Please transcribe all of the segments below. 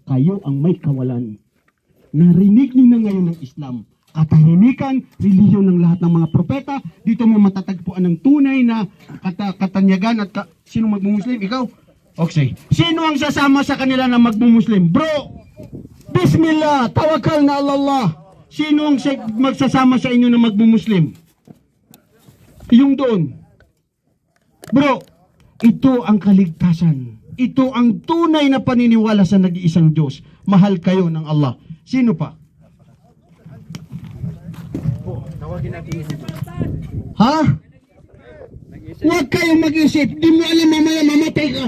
kayo ang may kawalan. Narinig niyo na ngayon ng Islam. Katahimikan, relihiyon ng lahat ng mga propeta. Dito mo matatagpuan ng tunay na katanyagan at sino magmumuslim? Ikaw? Okay. Sino ang sasama sa kanila na magmumuslim? Bro, Bismillah, tawakal na Allah. Sino ang magsasama sa inyo na magmumuslim? Yung doon. Bro, ito ang kaligtasan. Ito ang tunay na paniniwala sa nag-iisang Diyos. Mahal kayo ng Allah. Sino pa? Ha? Huwag kayong mag-isip. Di mo alam mamaya mamatay ka.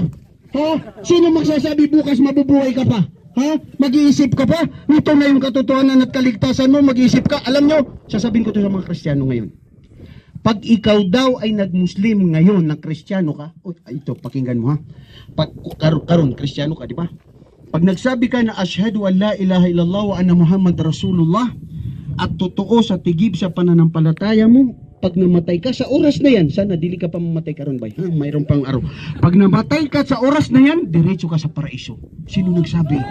Ha? Sino magsasabi bukas mabubuhay ka pa? Ha? Mag-iisip ka pa? Ito na yung katotohanan at kaligtasan mo. Mag-iisip ka. Alam nyo, sasabihin ko to sa mga Kristiyano ngayon. Pag ikaw daw ay nag-Muslim ngayon na Kristiyano ka, ito, pakinggan mo ha. Pag karon Kristiyano ka, di ba? Pag nagsabi ka na ashhadu an la ilaha illallah wa anna Muhammad Rasulullah at totoo sa tigib sa pananampalataya mo, pag namatay ka sa oras na yan, sana dili ka pa mamatay karon bay. Ha? Mayroon pang araw. Pag namatay ka sa oras na yan, diretso ka sa paraiso. Sino nagsabi?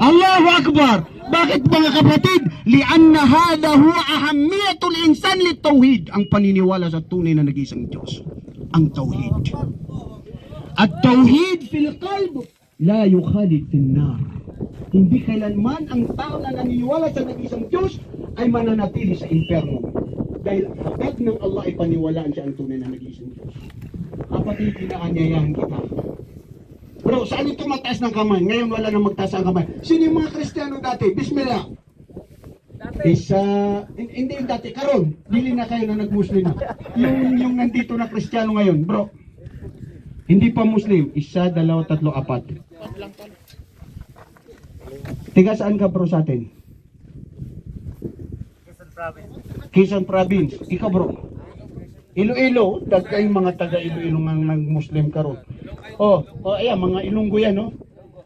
Allahu Akbar! Bakit mga kapatid? Lianna hada huwa ahammiyatul insan litawhid. Ang paniniwala sa tunay na nag-iisang Diyos. Ang tawhid. At tawhid fil qalb la yukhalid fin nar. Hindi kailanman ang tao na naniniwala sa nag-iisang Diyos ay mananatili sa impyerno. Dahil agad ng Allah ay paniwalaan siya ang tunay na nag-iisang Diyos. Kapatid, inaanyayahan kita. Bro, saan ito mataas ng kamay? Ngayon wala na magtaas ang kamay. Sino yung mga Kristiyano dati? Bismillah. Hindi dati, karon. Dili na kayo na nag-Muslim. Yung nandito na Kristiyano ngayon, bro. Hindi pa Muslim. 1, 2, 3, 4. Tiga saan ka bro sa atin? Quezon Province. Ikaw bro. Iloilo, dagkay mga taga Iloilo nga nag-Muslim karon. Ayan, mga Ilonggo yan, no?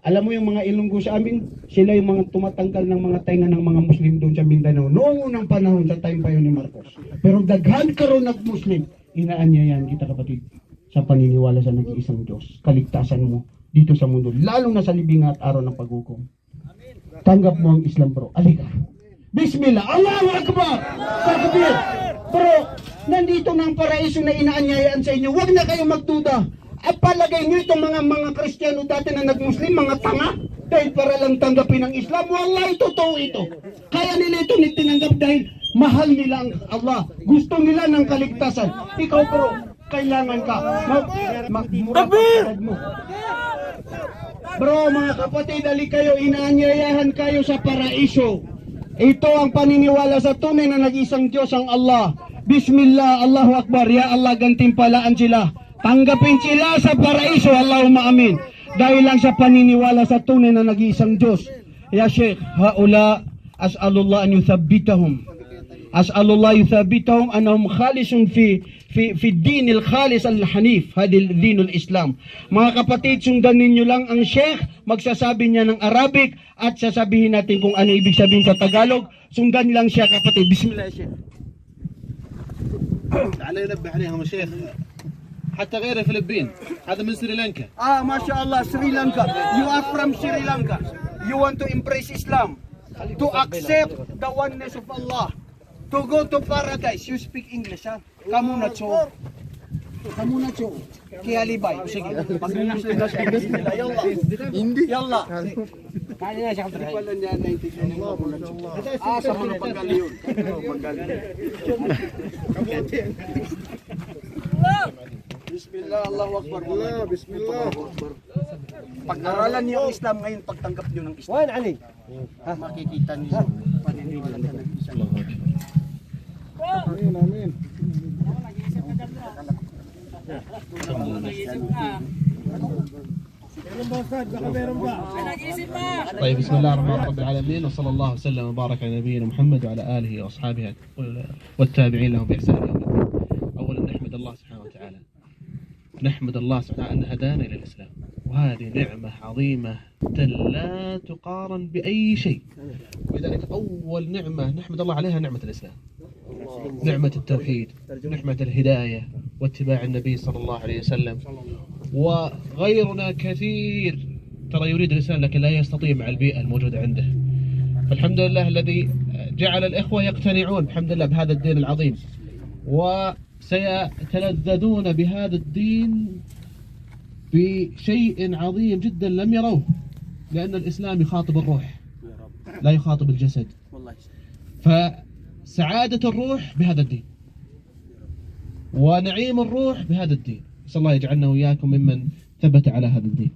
Alam mo yung mga Ilonggo sa amin, sila yung mga tumatangkal ng mga tainga ng mga Muslim doon sa Mindanao. Noong unang panahon, sa time pa yun ni Marcos. Pero daghan karon nag-Muslim. Inaanyayan kita kapatid sa paniniwala sa nag-iisang Diyos. Kaligtasan mo dito sa mundo, lalo na sa libingan at araw ng paghukom. Tanggap mo ang Islam bro. Alika. Bismillah. Allahu Akbar. Takbir. Bro, nandito na ang paraiso na inaanyayaan sa inyo. Huwag na kayong magduda. At palagay nyo itong mga Kristiyano dati na nag-Muslim, mga tanga, dahil para lang tanggapin ang Islam. Wallahi, totoo ito. Kaya nila ito tinanggap dahil mahal nila ang Allah. Gusto nila ng kaligtasan. Ikaw bro, kailangan ka. Takbir! Bro, mga kapatid, ali kayo, inaanyayahan kayo sa paraiso. Ito ang paniniwala sa tunay na nag-isang Diyos ang Allah. Bismillah, Allahu Akbar, ya Allah, gantimpalaan sila. Tanggapin sila sa paraiso, Allahumma amin. Dahil lang sa paniniwala sa tunay na nag-isang Diyos. Ya Sheikh, haula, as'alullah an yuthabbitahum. As'alullah yuthabbitahum anahum khalisun fi din al-khalis al-hanif, hadil din al-Islam. Mga kapatid, sundan ninyo lang ang Sheikh, magsasabi niya ng Arabic at sasabihin natin kung ano ibig sabihin sa Tagalog. Sundan lang siya kapatid. Bismillah Sheikh. تعال ينبه عليهم الشيخ حتى غير الفلبين هذا من سريلانكا ما شاء الله Sri Lanka. You are from Sri Lanka. You want to embrace Islam, to accept the oneness of Allah, to go to paradise. You speak English, ha? Kamu na cho. Kialibay. Sige. Pag-Muslim na siya. Yalla. Hindi. Yalla. Kaya siya kapatid. Wala niya naintindihan mo. Sa mga panggali yun. Bismillah, Allahu Akbar. Bismillah. Pag-aralan niyo ang Islam ngayon, pagtanggap niyo ng Islam. Wan, Ali. Makikita niyo paniniwala ng Islam. Amin. طيب بسم الله الرحمن الرحيم رب العالمين وصلى الله وسلم وبارك على نبينا محمد وعلى اله واصحابه والتابعين لهم باحسان يوم الدين. اولا نحمد الله سبحانه وتعالى. نحمد الله سبحانه ان هدانا الى الاسلام، وهذه نعمه عظيمه لا تقارن باي شيء. ولذلك اول نعمه نحمد الله عليها نعمه الاسلام. نعمة التوحيد، نعمة الهداية واتباع النبي صلى الله عليه وسلم. وغيرنا كثير ترى يريد الإسلام لكن لا يستطيع مع البيئة الموجودة عنده. فالحمد لله الذي جعل الإخوة يقتنعون الحمد لله بهذا الدين العظيم، وسيتلذذون بهذا الدين بشيء عظيم جدا لم يروه، لأن الإسلام يخاطب الروح لا يخاطب الجسد. فسعادة الروح بهذا الدين ونعيم الروح بهذا الدين. نسأل الله يجعلنا وإياكم ممن ثبت على هذا الدين.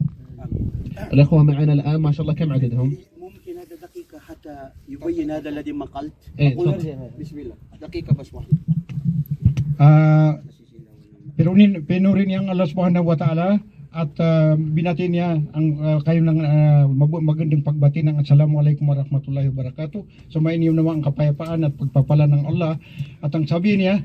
الأخوة معنا الآن ما شاء الله كم عددهم؟ ممكن هذا دقيقة حتى يبين هذا الذي ما قلت. بسم الله دقيقة بس واحدة. Pinurin yang Allah Subhanahu wa taala at binati niya ang kayo ng magandang pagbati ng Assalamualaikum warahmatullahi wabarakatuh. Sumainyo naman ang kapayapaan at pagpapala ng Allah. At ang sabi niya,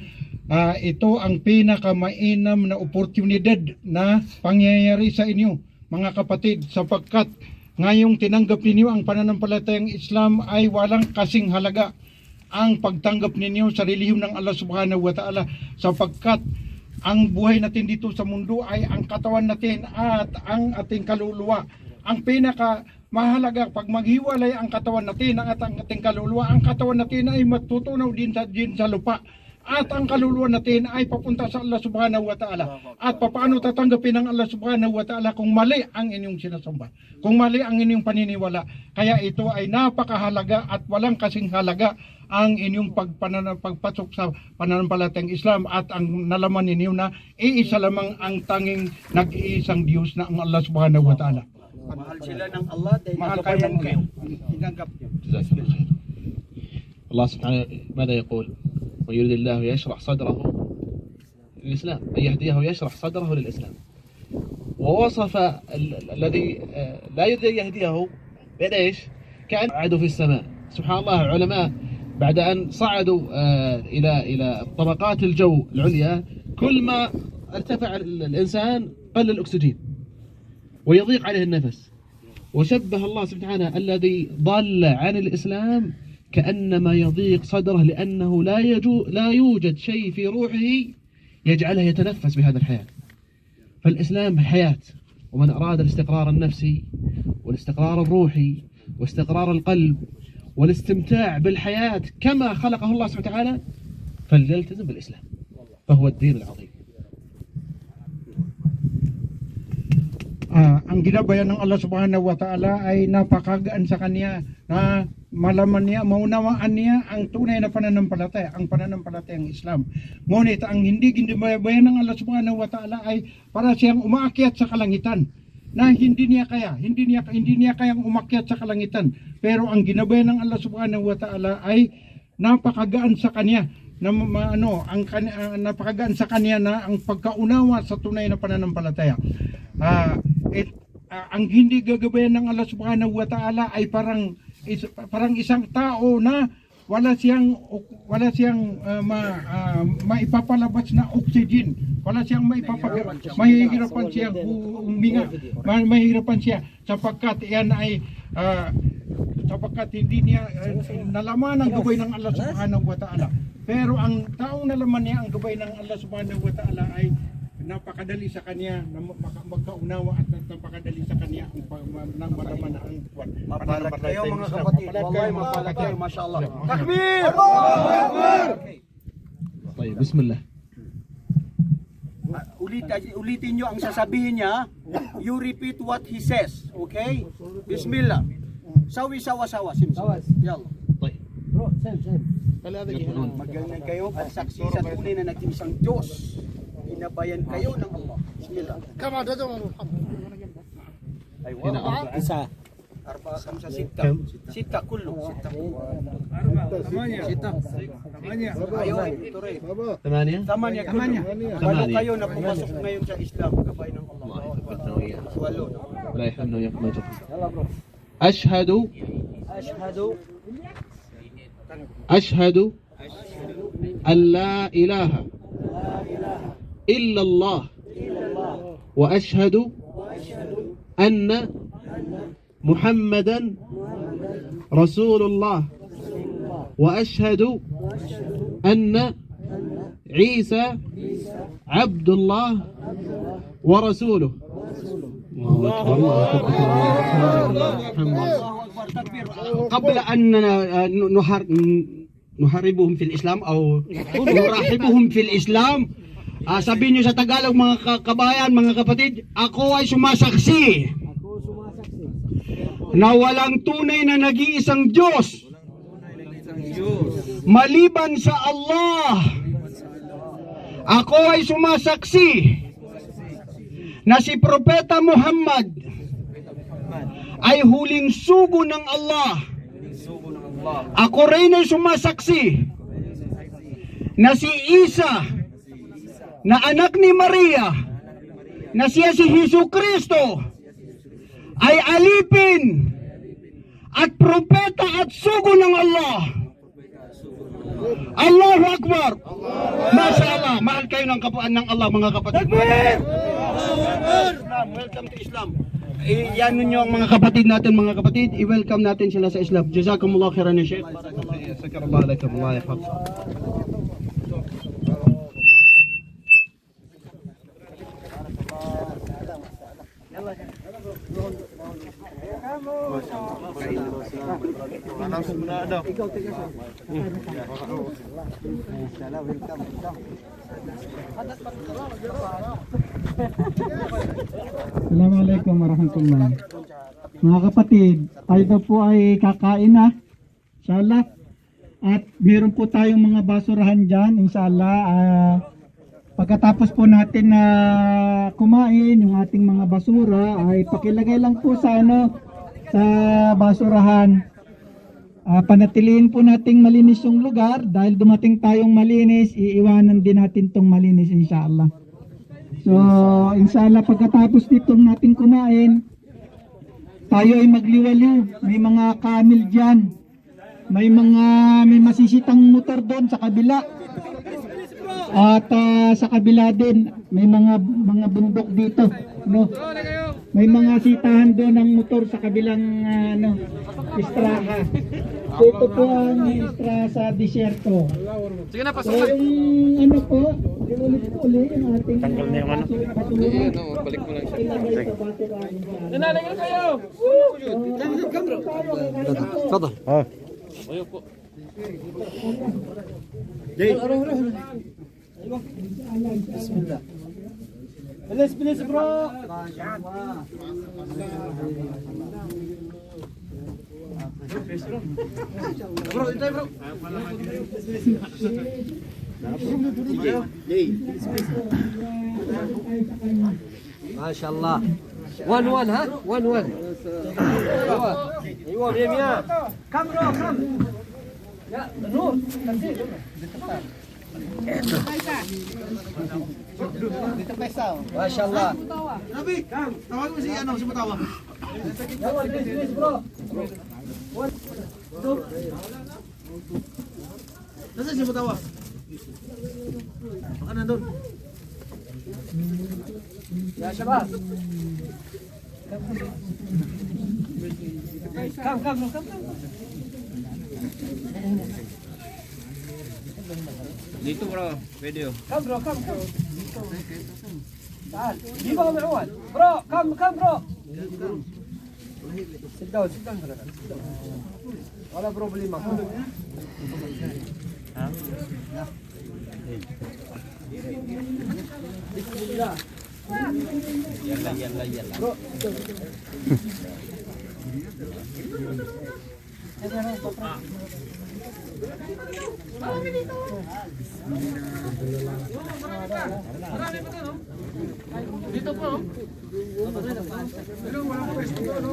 ito ang pinakamainam na oportunidad na pangyayari sa inyo mga kapatid, sapagkat ngayong tinanggap ninyo ang pananampalatayang Islam ay walang kasing halaga ang pagtanggap ninyo sa relihiyom ng Allah Subhanahu wa taala, sapagkat ang buhay natin dito sa mundo ay ang katawan natin at ang ating kaluluwa. Ang pinaka mahalaga pag maghiwalay ang katawan natin at ang ating kaluluwa, ang katawan natin ay matutunaw din sa lupa. At ang kaluluwa natin ay papunta sa Allah Subhanahu wa taala. At paano tatanggapin ng Allah Subhanahu wa taala kung mali ang inyong sinasamba, kung mali ang inyong paniniwala. Kaya ito ay napakahalaga at walang kasing halaga ang inyong pagpasok sa pananampalatayang Islam, at ang nalaman ninyo na iisa lamang ang tanging nag-iisang Diyos na ang Allah Subhanahu wa taala. Mahal sila ng Allah dahil Mahal nagabayan kayo. Tinanggap niyo. جزاك الله خير. الله سبحانه ماذا يقول؟ ويريد الله يشرح صدره للإسلام، أن يهديه يشرح صدره للإسلام. ووصف الذي لا يريد أن يهديه بإيش؟ كأن عادوا في السماء. سبحان الله، علماء بعد أن صعدوا إلى طبقات الجو العليا كل ما ارتفع الإنسان قل الأكسجين ويضيق عليه النفس، وشبه الله سبحانه الذي ضل عن الإسلام كأنما يضيق صدره، لأنه لا يوجد شيء في روحه يجعله يتنفس بهذا الحياة. فالإسلام حياة، ومن أراد الاستقرار النفسي والاستقرار الروحي واستقرار القلب والاستمتاع بالحياة كما خلقه الله سبحانه وتعالى فليلتزم بالإسلام، فهو الدين العظيم. Ang ginabayan ng Allah Subhanahu wa taala ay napakagaan sa kanya na malaman niya, maunawaan niya ang tunay na pananampalataya, ang pananampalatayang Islam. Ngunit ang hindi ginabayan ng Allah Subhanahu wa taala ay para siyang umaakyat sa kalangitan na hindi niya kayang umakyat sa kalangitan. Pero ang ginabayan ng Allah Subhanahu wa taala ay napakagaan sa kanya na napakagaan sa kanya na ang pagkaunawa sa tunay na pananampalataya. Ang hindi gagabayan ng Allah Subhanahu wa taala ay parang isang tao na wala siyang maipapalabas na oxygen, wala siyang mahihirapan siya huminga, mahihirapan siya sapagkat iyan ay sapagkat hindi niya nalaman ang gabay ng Allah Subhanahu wa taala. Pero ang taong nalaman niya ang gabay ng Allah Subhanahu wa taala ay napakadali sa kanya na magkaunawa at napakadali sa kanya ang malaman na ang Mapalag kayo mga kapatid. Wallahi mapalag kayo, mashallah. Takbir! طيب بسم الله. Ulitin nyo ang sasabihin niya. You repeat what he says. Okay? Bismillah. Sawi sawa-sawa. Simsawa. Yalla. طيب. Magaling kayo pagsaksi sa tunay na nag-iisang Diyos. Inabayan kayo ng Allah. Bismillah. هنا أربعة. أربعة خمسة ستة. ستة كله. ستة. Ayun, ito rin. ثمانية. Tamanya كله. Walo kayo na pumasok ngayon sa Islam. Gabay ng Allah. الله يثبتنا وإياكم Walo. ولا يحرمنا وإياكم أجركم. أشهد أن لا إله إلا الله وأشهد أن محمدا رسول الله وأشهد أن عيسى عبد الله ورسوله. قبل أن نحاربهم في الإسلام أو nurahibuhum fil Islam, sabihin nyo sa Tagalog mga kabayan, mga kapatid, ako ay sumasaksi na walang tunay na nag-iisang Diyos maliban sa Allah. Ako ay sumasaksi na si Propeta Muhammad ay huling sugo ng Allah. Ako rin ay sumasaksi na si Isa na anak ni Maria, na siya si Hesus Kristo ay alipin at propeta at sugo ng Allah. Allahu Akbar. Masya Allah. Mahal kayo ng kapuan ng Allah, mga kapatid. Welcome to Islam. Yan ninyo ang mga kapatid natin, mga kapatid. I-welcome natin sila sa Islam. Jazakumullah khairan ya Sheikh. Sakarallah alaikum. Allah yahfaz. Assalamualaikum warahmatullahi. Mga kapatid, tayo daw po ay kakain na, inshallah. At meron po tayong mga basurahan dyan, inshallah. Pagkatapos po natin na kumain yung ating mga basura, ay pakilagay lang po sa sa basurahan. Panatiliin po nating malinis yung lugar dahil dumating tayong malinis, iiwanan din natin tong malinis inshallah. So inshallah pagkatapos nitong natin kumain, tayo ay magliwaliw. May mga camel dyan, may masisitang motor doon sa kabila. At sa kabila din may mga bundok dito, no? May mga sitahan doon ng motor sa kabilang istraha. So ito po ang istraha sa disyerto. Sige na, pasok na. So yung po, ulit po ulit yung ating tanggal na yung balik mo lang siya. Nanalagay kayo! Fadal. Ayo po. Bismillah. Bilis bro. Bro, intay bro. Masyaallah. 1-1 ha? 1-1. Aywa, Mia. Come bro, come. Ya, no. Masyaallah. Nabi, tawag mo si si Matawa. Bilis bro. Nasaan si Matawa? Baka nandun. Ya, Shabab. Come. Dito bro, video. Come bro. Saan? Di ba kami awan? Bro, come bro. Sit down talaga. Wala problema. Ha? Bismillah. Yalla. Bro. Dito po. Pero wala pa pwesto, no?